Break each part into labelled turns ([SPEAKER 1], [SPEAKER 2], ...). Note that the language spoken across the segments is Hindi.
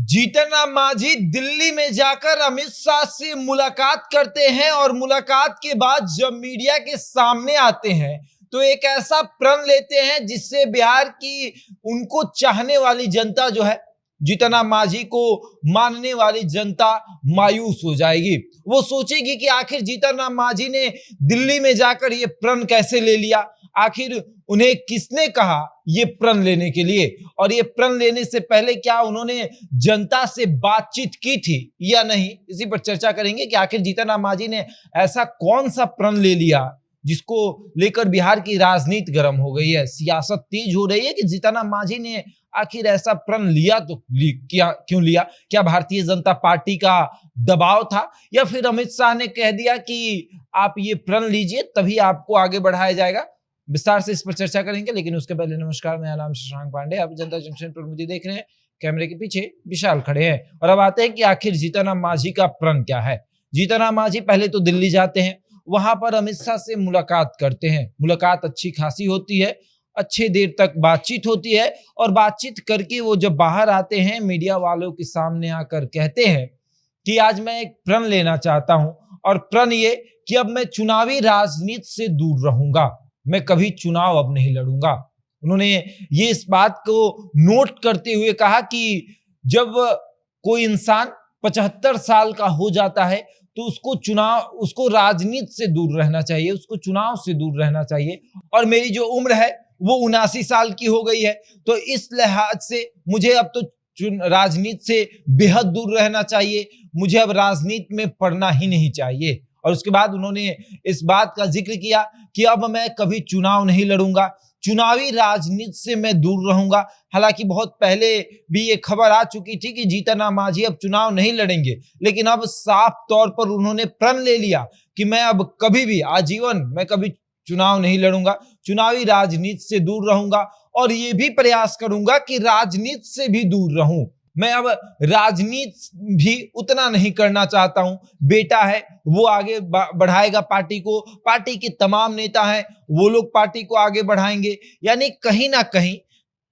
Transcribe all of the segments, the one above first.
[SPEAKER 1] जीतन राम मांझी दिल्ली में जाकर अमित शाह से मुलाकात करते हैं और मुलाकात के बाद जब मीडिया के सामने आते हैं तो एक ऐसा प्रण लेते हैं जिससे बिहार की उनको चाहने वाली जनता जो है जीतन राम मांझी को मानने वाली जनता मायूस हो जाएगी। वो सोचेगी कि आखिर जीतन राम मांझी ने दिल्ली में जाकर ये प्रण कैसे ले लिया, आखिर उन्हें किसने कहा ये प्रण लेने के लिए, और ये प्रण लेने से पहले क्या उन्होंने जनता से बातचीत की थी या नहीं। इसी पर चर्चा करेंगे कि आखिर जीतन राम मांझी ने ऐसा कौन सा प्रण ले लिया जिसको लेकर बिहार की राजनीति गर्म हो गई है, सियासत तेज हो रही है कि जीतन राम मांझी ने आखिर ऐसा प्रण लिया तो क्यों लिया। क्या भारतीय जनता पार्टी का दबाव था या फिर अमित शाह ने कह दिया कि आप ये प्रण लीजिए तभी आपको आगे बढ़ाया जाएगा। विस्तार से इस पर चर्चा करेंगे, लेकिन उसके पहले नमस्कार, मेरा नाम शशांक पांडे, आप जनता जंक्शन पर मुझे देख रहे हैं। कैमरे के पीछे विशाल खड़े हैं और अब आते हैं कि आखिर जीतन राम मांझी का प्रण क्या है। जीतन राम मांझी पहले तो दिल्ली जाते हैं, वहां पर अमित शाह से मुलाकात करते हैं। मुलाकात अच्छी खासी होती है, अच्छे देर तक बातचीत होती है और बातचीत करके वो जब बाहर आते हैं मीडिया वालों के सामने आकर कहते हैं कि आज मैं एक प्रण लेना चाहता हूं और प्रण ये कि अब मैं चुनावी राजनीति से दूर रहूंगा, मैं कभी चुनाव अब नहीं लड़ूंगा। उन्होंने ये इस बात को नोट करते हुए कहा कि जब कोई इंसान 75 साल का हो जाता है तो उसको राजनीति से दूर रहना चाहिए, उसको चुनाव से दूर रहना चाहिए। और मेरी जो उम्र है वो 79 साल की हो गई है, तो इस लिहाज से मुझे अब तो राजनीति से बेहद दूर रहना चाहिए, मुझे अब राजनीति में पढ़ना ही नहीं चाहिए। और उसके बाद उन्होंने इस बात का जिक्र किया कि अब मैं कभी चुनाव नहीं लड़ूंगा, चुनावी राजनीति से मैं दूर रहूंगा। हालांकि बहुत पहले भी ये खबर आ चुकी थी कि जीतन राम मांझी अब चुनाव नहीं लड़ेंगे, लेकिन अब साफ तौर पर उन्होंने प्रण ले लिया कि मैं अब कभी भी आजीवन मैं कभी चुनाव नहीं लड़ूंगा, चुनावी राजनीति से दूर रहूंगा और ये भी प्रयास करूंगा कि राजनीति से भी दूर रहूं। मैं अब राजनीति भी उतना नहीं करना चाहता हूं। बेटा है वो आगे बढ़ाएगा पार्टी को, पार्टी के तमाम नेता हैं वो लोग पार्टी को आगे बढ़ाएंगे। यानी कहीं ना कहीं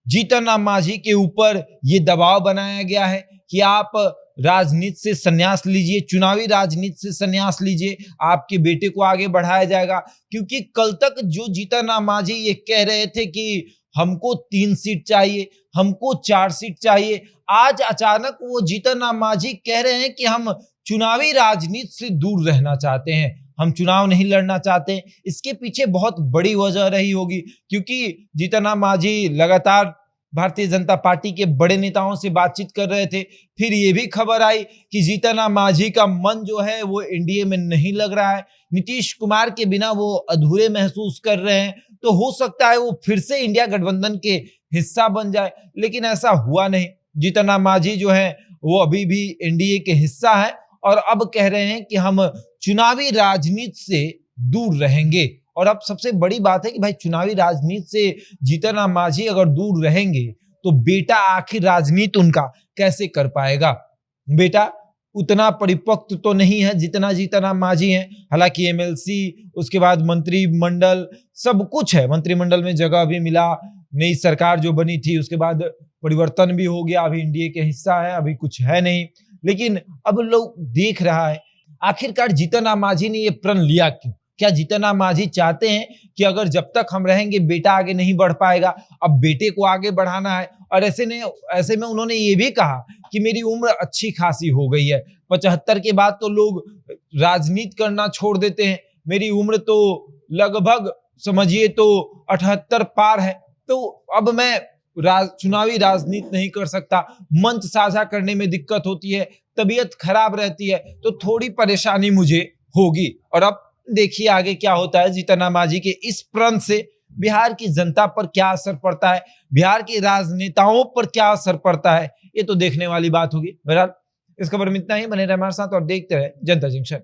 [SPEAKER 1] जीतन राम मांझी के ऊपर ये दबाव बनाया गया है कि आप राजनीति से संन्यास लीजिए, चुनावी राजनीति से संन्यास लीजिए, आपके बेटे को आगे बढ़ाया जाएगा। क्योंकि कल तक जो जीतन राम मांझी ये कह रहे थे कि हमको 3 सीट चाहिए, हमको 4 सीट चाहिए, आज अचानक वो जीतन राम मांझी कह रहे हैं कि हम चुनावी राजनीति से दूर रहना चाहते हैं, हम चुनाव नहीं लड़ना चाहते। इसके पीछे बहुत बड़ी वजह रही होगी, क्योंकि जीतन राम मांझी लगातार भारतीय जनता पार्टी के बड़े नेताओं से बातचीत कर रहे थे। फिर ये भी खबर आई कि जीतन राम मांझी का मन जो है वो एनडीए में नहीं लग रहा है, नीतीश कुमार के बिना वो अधूरे महसूस कर रहे हैं, तो हो सकता है वो फिर से इंडिया गठबंधन के हिस्सा बन जाए, लेकिन ऐसा हुआ नहीं। जीतन राम मांझी जो है वो अभी भी एनडीए के हिस्सा है और अब कह रहे हैं कि हम चुनावी राजनीति से दूर रहेंगे। और अब सबसे बड़ी बात है कि भाई चुनावी राजनीति से जीतन राम मांझी अगर दूर रहेंगे तो बेटा आखिर राजनीति उनका कैसे कर पाएगा। बेटा उतना परिपक्व तो नहीं है जितना जीतन राम मांझी हैं। हालांकि एमएलसी, उसके बाद मंत्रिमंडल, सब कुछ है, मंत्रिमंडल में जगह भी मिला, नई सरकार जो बनी थी उसके बाद परिवर्तन भी हो गया, अभी एनडीए के हिस्सा है, अभी कुछ है नहीं। लेकिन अब लोग देख रहा है आखिरकार जीतन राम मांझी ने ये प्रण लिया क्यों। क्या जीतन राम मांझी चाहते हैं कि अगर जब तक हम रहेंगे बेटा आगे नहीं बढ़ पाएगा, अब बेटे को आगे बढ़ाना है। और ऐसे में उन्होंने ये भी कहा कि मेरी उम्र अच्छी खासी हो गई है, 75 के बाद तो लोग राजनीति करना छोड़ देते हैं, मेरी उम्र तो लगभग समझिए तो 78 पार है, तो अब मैं चुनावी राजनीति नहीं कर सकता, मंच साझा करने में दिक्कत होती है, तबीयत खराब रहती है, तो थोड़ी परेशानी मुझे होगी। और अब देखिए आगे क्या होता है। जीतन राम मांझी के इस प्रण से बिहार की जनता पर क्या असर पड़ता है, बिहार के राजनेताओं पर क्या असर पड़ता है, ये तो देखने वाली बात होगी। बहरहाल इस खबर में इतना ही। बने रहे हमारे साथ और देखते रहे जनता जंक्शन।